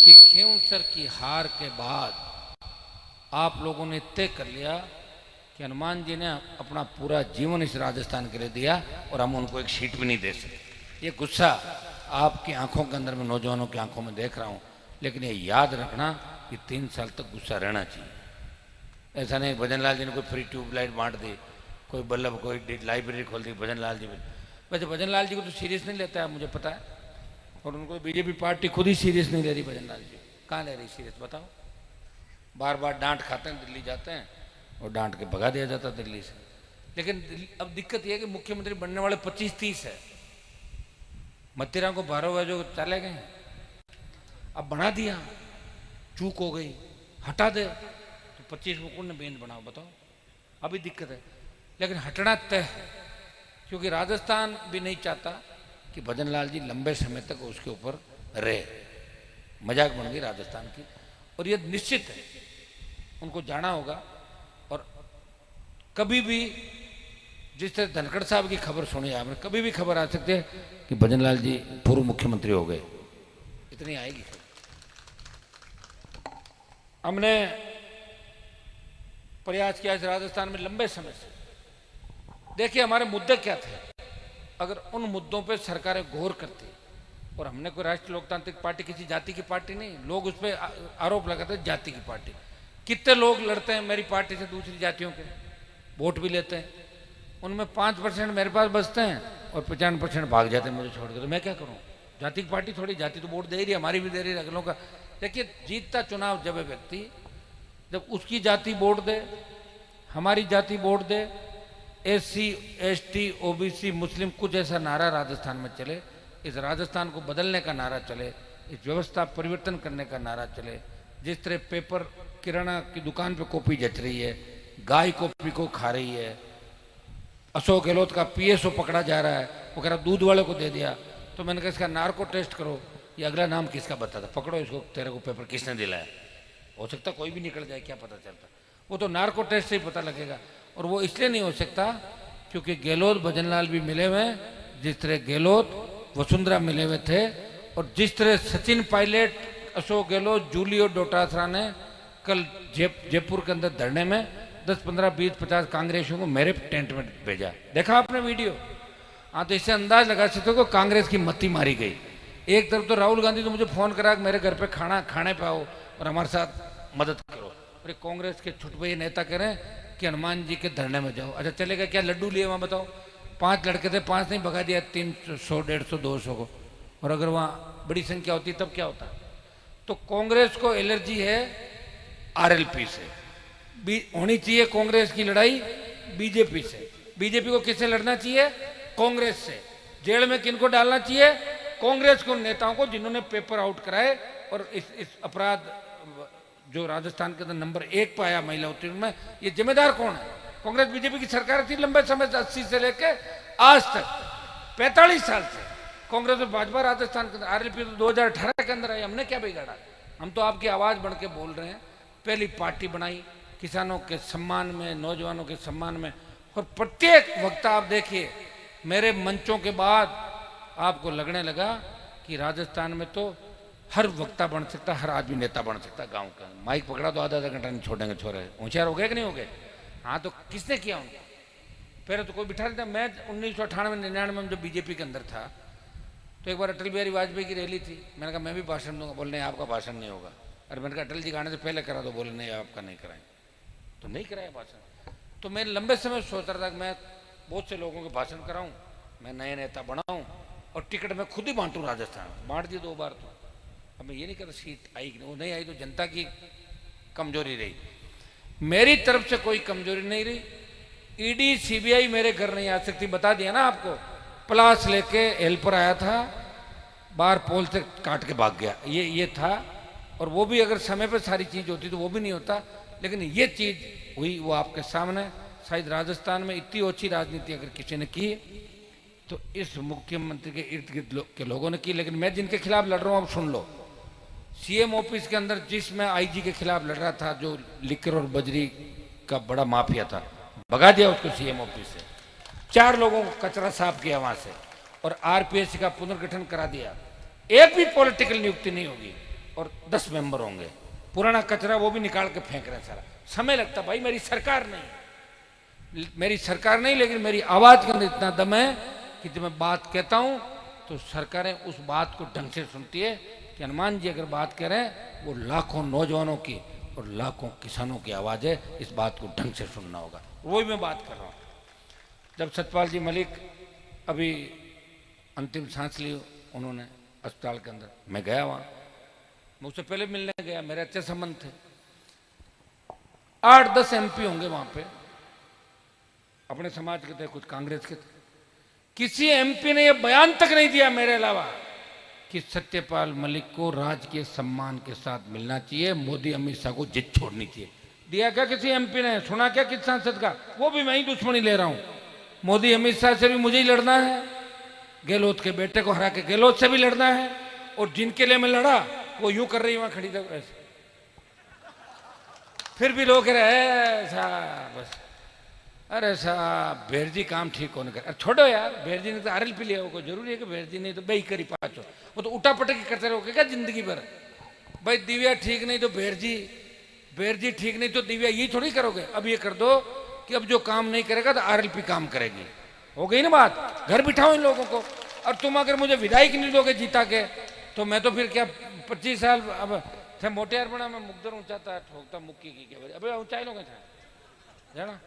कि खींवसर की हार के बाद आप लोगों ने तय कर लिया कि हनुमान जी ने अपना पूरा जीवन इस राजस्थान के लिए दिया और हम उनको एक सीट भी नहीं दे सकते। ये गुस्सा आपकी आंखों के अंदर में, नौजवानों की आंखों में देख रहा हूं, लेकिन ये याद रखना कि 3 साल तक गुस्सा रहना चाहिए। ऐसा नहीं भजन लाल जी ने कोई फ्री ट्यूबलाइट बांट दी, कोई बल्लभ कोई लाइब्रेरी खोल दी भजन लाल जी। वैसे भजन लाल जी को तो सीरियस नहीं लेता है, मुझे पता है, और उनको बीजेपी पार्टी खुद ही सीरियस नहीं ले रही। भजन लाल जी कहाँ ले रही सीरियस, बताओ? बार बार डांट खाते हैं, दिल्ली जाते हैं और डांट के भगा दिया जाता दिल्ली से। लेकिन अब दिक्कत यह है कि मुख्यमंत्री बनने वाले 25-30 है, मत्तीरा को 12 जो चले गए, अब बढ़ा दिया, चूक हो गई, हटा दे तो 25 को कौन ने बेंच बनाओ, बताओ? अभी दिक्कत है, लेकिन हटना तय है, क्योंकि राजस्थान भी नहीं चाहता कि भजन लाल जी लंबे समय तक उसके ऊपर रहे। मजाक बन गई राजस्थान की, और ये निश्चित है उनको जाना होगा। और कभी भी जिस तरह धनखड़ साहब की खबर सुनी आपने, कभी भी खबर आ सकती है कि भजन लाल जी पूर्व मुख्यमंत्री हो गए, इतनी आएगी। हमने प्रयास किया इस राजस्थान में लंबे समय से। देखिए हमारे मुद्दे क्या थे, अगर उन मुद्दों पे सरकारें गौर करती, और हमने कोई राष्ट्रीय लोकतांत्रिक पार्टी किसी जाति की पार्टी नहीं, लोग उस पर आरोप लगाते हैं जाति की पार्टी। कितने लोग लड़ते हैं मेरी पार्टी से दूसरी जातियों के, वोट भी लेते हैं, उनमें 5% मेरे पास बचते हैं और 95% भाग जाते हैं मुझे छोड़कर। तो मैं क्या करूं? जाति की पार्टी थोड़ी, जाति तो वोट दे ही रही है, हमारी भी दे रही है, अगलों का। देखिए जीतता चुनाव जब है व्यक्ति, जब उसकी जाति वोट दे, हमारी जाति वोट दे, SC ST OBC मुस्लिम, कुछ ऐसा नारा राजस्थान में चले, इस राजस्थान को बदलने का नारा चले, इस व्यवस्था परिवर्तन करने का नारा चले। जिस तरह पेपर किराना की दुकान पे कॉपी जच रही है, गाय कॉपी को खा रही है, अशोक गहलोत का PSO पकड़ा जा रहा है, वो कह रहा दूध वाले को दे दिया, तो मैंने कहा इसका नार्को टेस्ट करो, ये अगला नाम किसका बता था, पकड़ो इसको, तेरे को पेपर किसने दिलाया। हो सकता कोई भी निकल जाए, क्या पता चलता, वो तो नार्को टेस्ट से ही पता लगेगा। और वो इसलिए नहीं हो सकता क्योंकि गहलोत भजनलाल भी मिले हुए, जिस तरह गहलोत वसुंधरा मिले हुए थे, और जिस तरह सचिन पायलट, अशोक गहलोत, जूलियो डोटासरा ने कल जयपुर के अंदर धरने में 10, 15, 20, 50 कांग्रेसियों को मेरे टेंट में भेजा। देखा आपने वीडियो? हाँ, तो इससे अंदाज लगा सकते हो कि कांग्रेस की मत्ती मारी गई। एक तरफ तो राहुल गांधी तो मुझे फोन करा कि मेरे घर पे खाने पे आओ और हमारे साथ मदद करो, और कांग्रेस के छुटभई नेता कह रहे हैं कि हनुमान जी के धरने में जाओ। अच्छा चलेगा क्या? लड्डू लिए वहाँ, बताओ? 5 लड़के थे, 5 नहीं भगा दिया, 300, 150, 200 को। और अगर वहाँ बड़ी संख्या होती तब क्या होता? तो कांग्रेस को एलर्जी है RLP से, होनी चाहिए कांग्रेस की लड़ाई बीजेपी से। बीजेपी को किससे लड़ना चाहिए? कांग्रेस से। जेल में किनको डालना चाहिए? कांग्रेस के उन नेताओं को जिन्होंने पेपर आउट कराए और इस अपराध जो राजस्थान के अंदर नंबर 1 पर आया महिला उत्पीड़न में, ये जिम्मेदार कौन है? कांग्रेस बीजेपी की सरकार थी लंबे समय से, 80 से लेके आज तक 45 साल से कांग्रेस और भाजपा राजस्थान के अंदर। RLP तो 2018 के अंदर आई, हमने क्या बिगाड़ा? हम तो आपकी आवाज बन के बोल रहे हैं। पहली पार्टी बनाई किसानों के सम्मान में, नौजवानों के सम्मान में, और प्रत्येक वक्ता आप देखिए मेरे मंचों के बाद आपको लगने लगा कि राजस्थान में तो हर वक्ता बन सकता, हर आदमी नेता बन सकता। गांव का माइक पकड़ा तो आधा घंटा नहीं छोड़ेंगे छोरे। होशियार हो गए कि नहीं हो गए? हाँ, तो किसने किया उनको? पहले तो कोई बिठा नहीं था। मैं 1998-99 में जब बीजेपी के अंदर था तो एक बार अटल बिहारी वाजपेयी की रैली थी, मैंने कहा मैं भी भाषण दूंगा। बोले नहीं, आपका भाषण नहीं होगा। अरे मैंने कहा अटल जी गाने से पहले करा दो। बोले नहीं, आपका नहीं कराएंगे। तो नहीं कराया भाषण। तो मैं लंबे समय सोच रहा था कि मैं बहुत से लोगों के भाषण कराऊं, मैं नए नेता बनाऊं और टिकट मैं खुद ही बांटूं। राजस्थान बांट दिए 2 बार। तो अब मैं ये नहीं कहता सीट आई कि नहीं, वो नहीं आई तो जनता की कमजोरी रही। मेरी तरफ से कोई कमजोरी नहीं रही। ईडी सीबीआई मेरे घर नहीं आ सकती, बता दिया ना आपको। प्लास लेके हेल्पर आया था, बाहर पोल से काट के भाग गया, ये था। और वो भी अगर समय पर सारी चीज होती तो वो भी नहीं होता, लेकिन ये चीज हुई, वो आपके सामने। शायद राजस्थान में इतनी ओछी राजनीति अगर किसी ने की तो इस मुख्यमंत्री के इर्द गिर्द के लोगों ने की। लेकिन मैं जिनके खिलाफ लड़ रहा हूं, अब सुन लो। सीएम ऑफिस के अंदर जिसमें आईजी के खिलाफ लड़ रहा था, जो लिकर और बजरी का बड़ा माफिया था, भगा दिया उसको सीएम ऑफिस से। 4 लोगों को कचरा साफ किया वहां से, और आरपीएससी का पुनर्गठन करा दिया। एक भी पॉलिटिकल नियुक्ति नहीं होगी और 10 मेंबर होंगे। पुराना कचरा वो भी निकाल के फेंक रहे हैं सारा। समय लगता भाई, मेरी सरकार नहीं, लेकिन मेरी आवाज के अंदर इतना दम है कि जब मैं बात कहता हूं तो सरकारें उस बात को ढंग से सुनती है कि हनुमान जी अगर बात करें, वो लाखों नौजवानों की और लाखों किसानों की आवाज है, इस बात को ढंग से सुनना होगा। वही मैं बात कर रहा हूं। जब सतपाल जी मलिक अभी अंतिम सांस ली उन्होंने अस्पताल के अंदर, मैं गया वहां, मैं उससे पहले मिलने गया, मेरे अच्छे संबंध थे। 8-10 एमपी होंगे वहां पे, अपने समाज के थे, कुछ कांग्रेस के थे। किसी एमपी ने यह बयान तक नहीं दिया मेरे अलावा कि सत्यपाल मलिक को राजकीय सम्मान के साथ मिलना चाहिए, मोदी अमित शाह को जिद छोड़नी चाहिए। दिया क्या किसी एमपी ने? सुना क्या किस सांसद का? वो भी मैं ही दुश्मनी ले रहा हूं। मोदी अमित शाह से भी मुझे ही लड़ना है, गहलोत के बेटे को हरा के गहलोत से भी लड़ना है, और जिनके लिए मैं लड़ा वो यूं कर रही वहां खड़ी थी ऐसे। फिर भी लोग कह रहे साहब बस, अरे साहब भेरजी काम ठीक होने कर, छोड़ो यार। भेरजी ने तो आरएलपी लिया, कोई जरूरी है कि भेरजी नहीं तो बेई करी पाचो, वो तो उठा पटक ही करते रहोगे क्या जिंदगी भर? भाई दिव्या ठीक नहीं तो भेरजी ठीक नहीं तो दिव्या, यही थोड़ी करोगे। अब ये कर दो कि अब जो काम नहीं करेगा तो आरएलपी काम करेगी। हो गई ना बात? घर बिठाओ इन लोगों को। और तुम अगर मुझे विधायक नहीं दोगे जीता के, तो मैं तो फिर क्या 25 साल अब थे मोटे यार बना, मैं मुकदर ऊंचा था, ठोकता मुक्की की क्या अबे ऊंचाई लोग जाना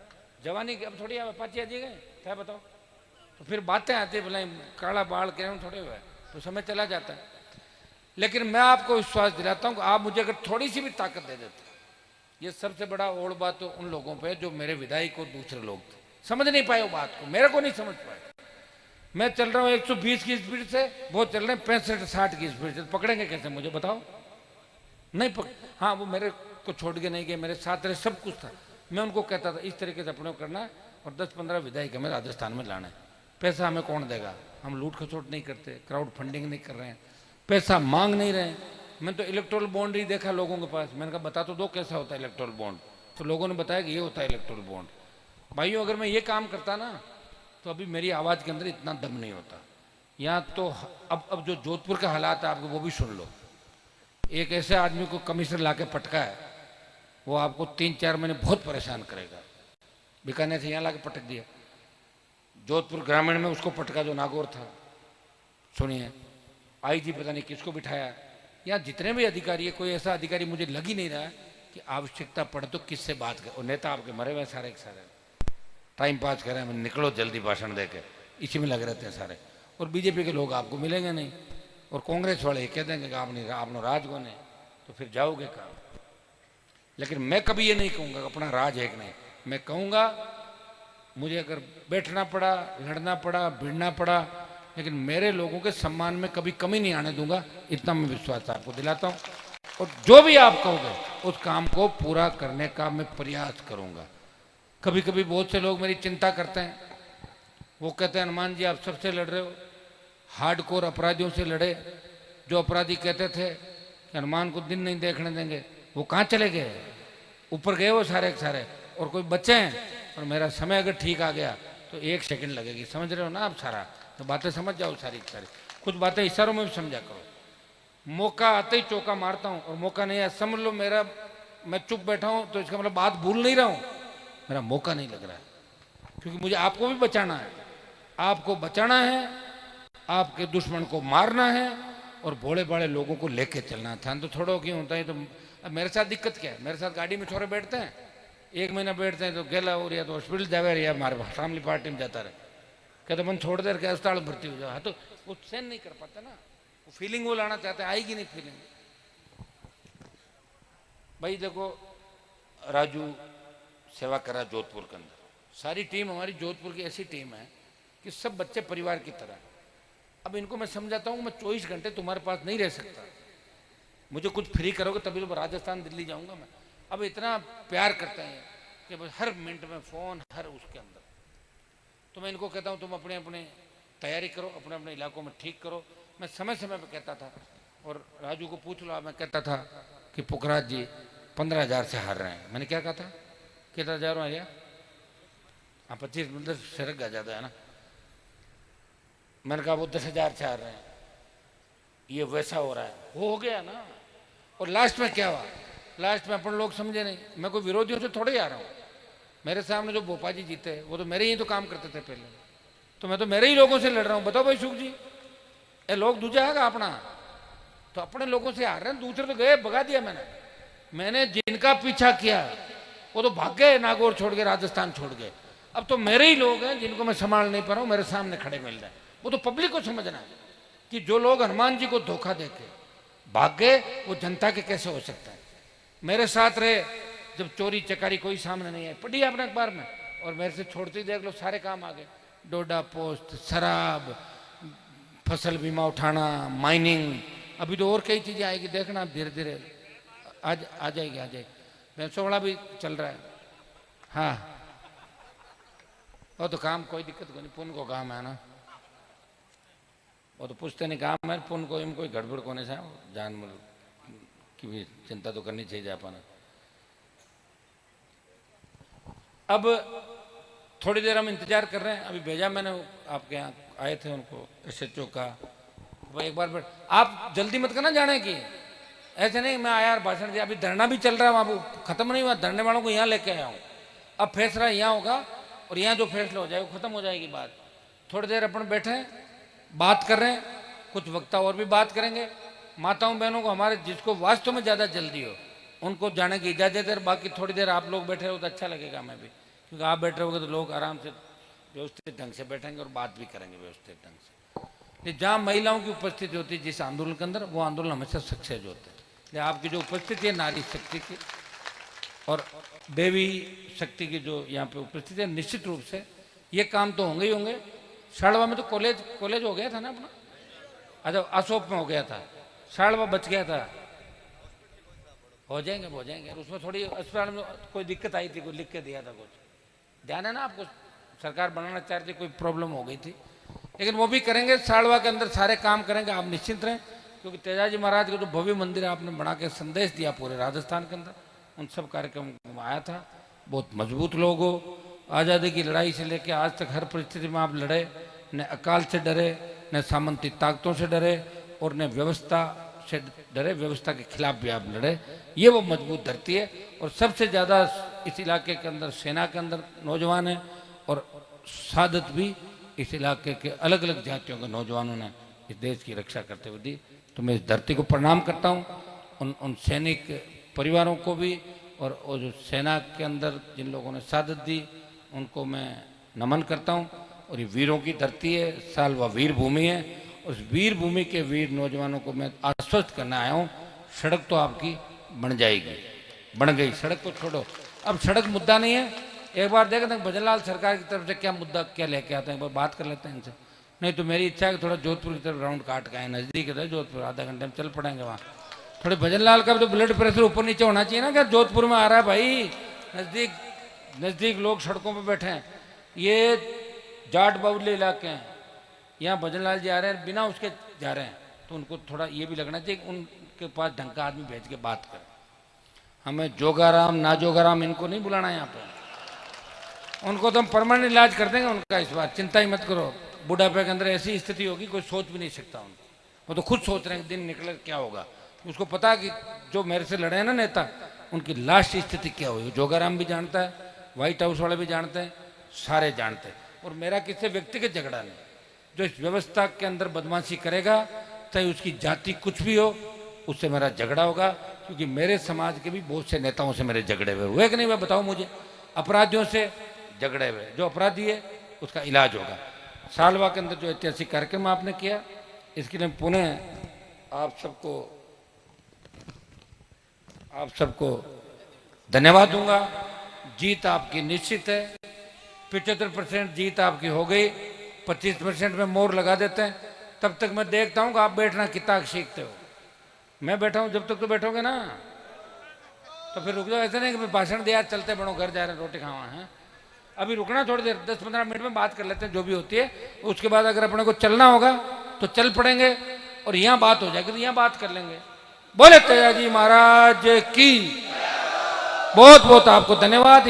जवानी अब थोड़ी अब पाची आजी गए क्या बताओ। तो फिर बातें आती बोला काला बाल के थोड़े हुए, तो समय चला जाता है। लेकिन मैं आपको विश्वास दिलाता हूं कि आप मुझे अगर थोड़ी सी भी ताकत दे देते, ये सबसे बड़ा ओढ़ बात तो उन लोगों पे जो मेरे विधायक और दूसरे लोग थे, समझ नहीं पाए वो बात को, मेरे को नहीं समझ पाए। मैं चल रहा हूँ 120 की स्पीड से, वो चल रहे हैं 65-60 की स्पीड से, पकड़ेंगे कैसे मुझे बताओ? नहीं हाँ, वो मेरे को छोड़ के नहीं गए, मेरे साथ रहे, सब कुछ था। मैं उनको कहता था इस तरीके से अपने को करना है, और 10-15 विधायक हमें राजस्थान में लाना है। पैसा हमें कौन देगा? हम लूट खसोट नहीं करते, क्राउड फंडिंग नहीं कर रहे हैं, पैसा मांग नहीं रहे हैं। मैंने तो इलेक्टोरल बॉन्ड ही देखा लोगों के पास, मैंने कहा बता तो दो कैसा होता है इलेक्टोरल बॉन्ड। तो लोगों ने बताया कि ये होता है इलेक्टोरल बॉन्ड। भाइयों अगर मैं ये काम करता ना तो अभी मेरी आवाज़ के अंदर इतना दम नहीं होता। यहाँ तो अब जो जोधपुर के हालात है आपको वो भी सुन लो। एक ऐसे आदमी को कमिश्नर लाके पटका है, वो आपको 3-4 महीने बहुत परेशान करेगा। बीकानेर से यहाँ लाके पटक दिया, जोधपुर ग्रामीण में उसको पटका जो नागौर था। सुनिए, आईजी पता नहीं किसको बिठाया। यहाँ जितने भी अधिकारी है, कोई ऐसा अधिकारी मुझे लग ही नहीं रहा कि आवश्यकता पड़े तो किससे बात कर। और नेता आपके मरे हुए सारे के सारे टाइम पास कर रहे हैं, निकलो जल्दी भाषण दे के, इसी में लगे रहते हैं सारे। और बीजेपी के लोग आपको मिलेंगे नहीं, और कांग्रेस वाले कह देंगे कि आपने राज बने, तो फिर जाओगे कहाँ? लेकिन मैं कभी ये नहीं कहूँगा अपना राज है कि नहीं। मैं कहूँगा मुझे अगर बैठना पड़ा, लड़ना पड़ा, भिड़ना पड़ा, लेकिन मेरे लोगों के सम्मान में कभी कमी नहीं आने दूंगा, इतना मैं विश्वास आपको दिलाता हूँ। और जो भी आप कहोगे उस काम को पूरा करने का मैं प्रयास करूँगा। कभी कभी बहुत से लोग मेरी चिंता करते हैं, वो कहते हैं हनुमान जी आप सबसे लड़ रहे हो, हार्डकोर अपराधियों से लड़े। जो अपराधी कहते थे कि हनुमान को दिन नहीं देखने देंगे, वो कहाँ चले गए? ऊपर गए वो सारे के सारे, और कोई बच्चे हैं। और मेरा समय अगर ठीक आ गया तो 1 सेकंड लगेगी, समझ रहे हो ना आप? सारा तो बातें समझ जाओ सारी की सारी, कुछ बातें इशारों में भी समझा करो। मौका आते ही चौका मारता हूँ, और मौका नहीं आया समझ लो मेरा, मैं चुप बैठा हूँ तो इसका मतलब बात भूल नहीं रहा हूँ, मेरा मौका नहीं लग रहा है। क्योंकि मुझे आपको भी बचाना है, आपको बचाना है, आपके दुश्मन को मारना है, और भोले भाले लोगों को लेके चलना था। तो थोड़ा क्यों होता है? तो अब मेरे साथ दिक्कत क्या है? मेरे साथ गाड़ी में छोरे बैठते हैं, 1 महीना बैठते हैं तो गेला हो रहा, तो हॉस्पिटल जावे, या हमारे फैमिली पार्टी में जाता रहे, कहते मन छोड़ दे, क्या अस्पताल भर्ती हो जाओ। हाँ, तो वो सहन नहीं कर पाता ना, वो फीलिंग वो लाना चाहते हैं, आएगी नहीं फीलिंग। भाई देखो राजू सेवा करा जोधपुर के अंदर। सारी टीम हमारी जोधपुर की ऐसी टीम है कि सब बच्चे परिवार की तरह। अब इनको मैं समझाता हूँ मैं 24 घंटे तुम्हारे पास नहीं रह सकता, मुझे कुछ फ्री करोगे तभी तो राजस्थान दिल्ली जाऊंगा मैं। अब इतना प्यार करते हैं कि बस हर मिनट में फ़ोन, हर उसके अंदर। तो मैं इनको कहता हूँ तुम अपने अपने तैयारी करो, अपने अपने इलाकों में ठीक करो। मैं समय समय पर कहता था, और राजू को पूछ लो, मैं कहता था कि पुखराज जी 15,000 से हार रहे हैं। मैंने क्या कहा था, कितना हज़ार में गया? हाँ 25 मतलब सरक गा जाता है ना। मैंने कहा वो 10,000 से हार रहे हैं, ये वैसा हो रहा है, वो हो गया ना। और लास्ट में क्या हुआ, लास्ट में अपन लोग समझे नहीं, मैं कोई विरोधियों से थोड़े ही आ रहा हूँ। मेरे सामने जो भोपा जी जीते वो तो मेरे ही तो काम करते थे पहले, तो मैं तो मेरे ही लोगों से लड़ रहा हूँ। बताओ भाई सुख जी, ये लोग दूजा है अपना, तो अपने लोगों से हार रहे हैं, दूसरे तो गए भगा दिया मैंने जिनका पीछा किया वो तो भाग गए, नागौर छोड़ के, राजस्थान छोड़ गए। अब तो मेरे ही लोग हैं जिनको मैं संभाल नहीं पा रहा हूँ, मेरे सामने खड़े मिल रहे हैं। वो तो पब्लिक को समझना है कि जो लोग हनुमान जी को धोखा देके भाग गए वो जनता के कैसे हो सकता है। मेरे साथ रहे जब चोरी चकारी कोई सामने नहीं आए, पढ़ी आपने अखबार में, और मेरे से छोड़ते ही देख लो सारे काम आ गए। डोडा पोस्ट, शराब, फसल बीमा उठाना, माइनिंग, अभी तो और कई चीजें आएगी, देखना धीरे धीरे आज आ जाएगी। भैंसोड़ा भी चल रहा है। हाँ वो तो काम कोई दिक्कत को नहीं, पुण्य को काम है ना, वो तो पूछते नहीं काम है पुण्य को, कोई गड़बड़ कोने से जान की भी चिंता तो करनी चाहिए जापाना। अब थोड़ी देर हम इंतजार कर रहे हैं, अभी भेजा मैंने, आपके यहाँ आए थे उनको SHO का, वो एक बार आप जल्दी मत करना जाने की, ऐसे नहीं मैं आया भाषण दिया, अभी धरना भी चल रहा है वहाँ, खत्म नहीं हुआ, धरने वालों को यहाँ लेके आया हूँ। अब फैसला यहाँ होगा और यहाँ जो फैसला हो जाए वो खत्म हो जाएगी बात। थोड़ी देर अपन बैठे हैं, बात कर रहे हैं, कुछ वक्ता और भी बात करेंगे। माताओं बहनों को हमारे जिसको वास्तव में ज़्यादा जल्दी हो उनको जाने की इजाज़त है, बाकी थोड़ी देर आप लोग बैठे रहो तो अच्छा लगेगा हमें भी, क्योंकि आप बैठे रहोगे तो लोग आराम से व्यवस्थित ढंग से बैठेंगे और बात भी करेंगे व्यवस्थित ढंग से। जहाँ महिलाओं की उपस्थिति होती है जिस आंदोलन के अंदर, वो आंदोलन हमेशा सक्सेस होते हैं। आपकी जो उपस्थिति है नारी शक्ति की और देवी शक्ति की जो यहाँ पे उपस्थिति है, निश्चित रूप से ये काम तो होंगे ही होंगे। शाड़वा में तो कॉलेज हो गया था ना अपना, अच्छा अशोक में हो गया था, शाड़वा बच गया था, हो जाएंगे उसमें थोड़ी अस्पताल में कोई दिक्कत आई थी, कोई लिख के दिया था कुछ, ध्यान है ना आपको, सरकार बनाना चाह रही थी, कोई प्रॉब्लम हो गई थी, लेकिन वो भी करेंगे। शाड़वा के अंदर सारे काम करेंगे, आप निश्चिंत रहें, क्योंकि तेजाजी महाराज का जो भव्य मंदिर आपने बना के संदेश दिया पूरे राजस्थान के अंदर, उन सब कार्यक्रम में आया था। बहुत मजबूत लोग हो, आज़ादी की लड़ाई से लेकर आज तक हर परिस्थिति में आप लड़े, न अकाल से डरे, न सामंती ताकतों से डरे, और न व्यवस्था से डरे, व्यवस्था के खिलाफ भी आप लड़े। ये वो मजबूत धरती है, और सबसे ज़्यादा इस इलाके के अंदर सेना के अंदर नौजवान है, और शहादत भी इस इलाके के अलग अलग जातियों के नौजवानों ने इस देश की रक्षा करते हुए दी। तो मैं इस धरती को प्रणाम करता हूँ, उन सैनिक परिवारों को भी, और जो सेना के अंदर जिन लोगों ने शहादत दी उनको मैं नमन करता हूँ। और ये वीरों की धरती है, शालवा वीर भूमि है, उस वीर भूमि के वीर नौजवानों को मैं आश्वस्त करना आया हूँ, सड़क तो आपकी बन जाएगी, बन गई, सड़क को छोड़ो, अब सड़क मुद्दा नहीं है। एक बार देखते हैं भजनलाल सरकार की तरफ से क्या मुद्दा क्या लेके आते हैं, एक बार बात कर लेते हैं इनसे। नहीं तो मेरी इच्छा है कि थोड़ा जोधपुर की तरफ राउंड काट के आए, नज़दीक है जोधपुर, आधा घंटे में चल पड़ेंगे वहाँ। थोड़े भजनलाल का भी तो ब्लड प्रेशर ऊपर नीचे होना चाहिए ना, क्या जोधपुर में आ रहा है भाई, नज़दीक लोग सड़कों पर बैठे हैं, ये जाट बाउली इलाके हैं, यहाँ भजनलाल जी आ रहे हैं, बिना उसके जा रहे हैं, तो उनको थोड़ा ये भी लगना चाहिए कि उनके पास ढंग का आदमी भेज के बात करें। हमें जोगाराम ना जोगाराम इनको नहीं बुलाना यहाँ पे, उनको तो हम परमानेंट इलाज कर देंगे उनका, इस बार चिंता ही मत करो। बुढ़ापे के अंदर ऐसी स्थिति होगी कोई सोच भी नहीं सकता उनको, वो तो खुद सोच रहे हैं दिन निकले क्या होगा। उसको पता है कि जो मेरे से लड़े हैं ना नेता, उनकी लास्ट स्थिति क्या हुई, जोगाराम भी जानता है, व्हाइट हाउस वाले भी जानते हैं, सारे जानते हैं। और मेरा किसी व्यक्तिगत झगड़ा नहीं, जो इस व्यवस्था के अंदर बदमाशी करेगा, चाहे उसकी जाति कुछ भी हो, उससे मेरा झगड़ा होगा, क्योंकि मेरे समाज के भी बहुत से नेताओं से मेरे झगड़े हुए कि नहीं, मैं बताऊं मुझे, अपराधियों से झगड़े हुए, जो अपराधी है उसका इलाज होगा। शालवा के अंदर जो ऐतिहासिक कार्यक्रम आपने किया, इसके लिए पुनः आप सबको धन्यवाद दूंगा। जीत आपकी निश्चित है। 75% जीत आपकी हो गई, 25% में मोहर लगा देते हैं। तब तक मैं देखता हूँ कि आप बैठना कितना सीखते हो। मैं बैठा हूँ, जब तक तो बैठोगे ना तो फिर रुक जाओ। ऐसे नहीं कि मैं भाषण दिया चलते बढ़ो घर जा रहे हैं रोटी खावा है। अभी रुकना थोड़ी देर, 10-15 मिनट में बात कर लेते हैं जो भी होती है। उसके बाद अगर अपने को चलना होगा तो चल पड़ेंगे और यहाँ बात हो जाएगी तो यहाँ बात कर लेंगे। बोले तेजा जी महाराज की बहुत बहुत आपको धन्यवाद।